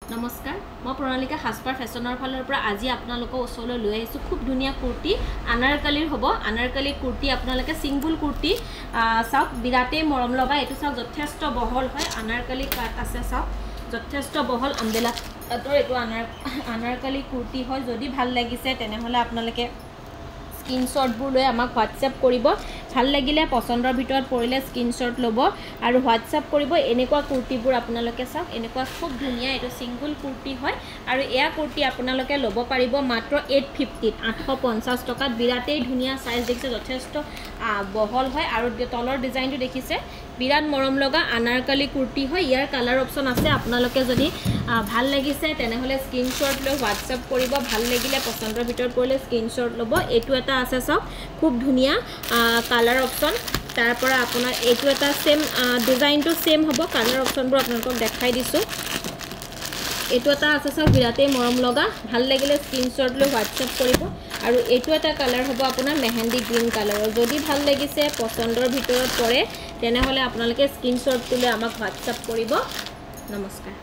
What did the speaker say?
নমস্কাৰ মই প্ৰণালিকা হাসপাৰ ফেশ্বনৰ ফালৰ পৰা আজি আপোনালোকৰ ওচৰলৈ লৈ আহিছো খুব ধুনীয়া কুৰ্তি আনাৰকলিৰ হ'ব আনাৰকলি কুৰ্তি আপোনালোকে সিংগল কুৰ্তি চাওক বিৰাটেই মৰম লগা এটো চাওক যথেষ্ট বহল হয় আনাৰকলি কাট আছে চাওক যথেষ্ট বহল আমবেলা এটো এটো আনাৰকলি কুৰ্তি হয় যদি ভাল লাগিছে তেনেহলে আপোনালোকে স্ক্ৰিনশ্বট বুৰ লৈ আমাক WhatsApp কৰিব ভাল লাগিলে পছন্দৰ ভিতৰত পৰিলে স্ক্ৰিনশ্বট ল'ব আৰু WhatsApp কৰিব এনেকুৱা কুৰ্তিবোৰ আপোনালোকে চাওক এনেকুৱা খুব ধুনীয়া এটো সিংগল কুৰ্তি হয় আৰু এয়া কুৰ্তি আপোনালোকে ল'ব পাৰিব মাত্ৰ 850 850 টকাত বিৰাটেই ধুনীয়া সাইজ দেখিছে যথেষ্ট বহল হয় আৰু তলৰ ডিজাইনটো দেখিছে বিৰাট মৰম লগা আনাৰকলি কুৰ্তি হয় ইয়াৰ কালাৰ অপচন আছে আপোনালোকে যদি ভাল লাগিছে তেনেহলে স্ক্ৰিনশ্বট লৈ WhatsApp কৰিব ভাল লাগিলে পছন্দৰ ভিতৰত পৰিলে স্ক্ৰিনশ্বট ল'ব এটো এটা আছে চাওক খুব ধুনীয়া কালাৰ অপচন তাৰ পৰা আপোনাৰ এটো এটা সেম ডিজাইনটো সেম হ'ব কালাৰ অপচনবোৰ আপোনালোকক দেখাই দিছো এটো এটা আছে চাওক বিৰাটেই মৰম লগা ভাল লাগিলে স্ক্ৰিনশ্বট লৈ WhatsApp কৰিব আৰু এটো এটা কালাৰ হ'ব আপোনাৰ মেহেন্দি গ্ৰীন কালাৰৰ যদি ভাল লাগিছে পছন্দৰ ভিতৰত পৰে তেনেহলে আপোনালোকে স্ক্ৰিনশ্বট লৈ আমাক WhatsApp কৰিব নমস্কাৰ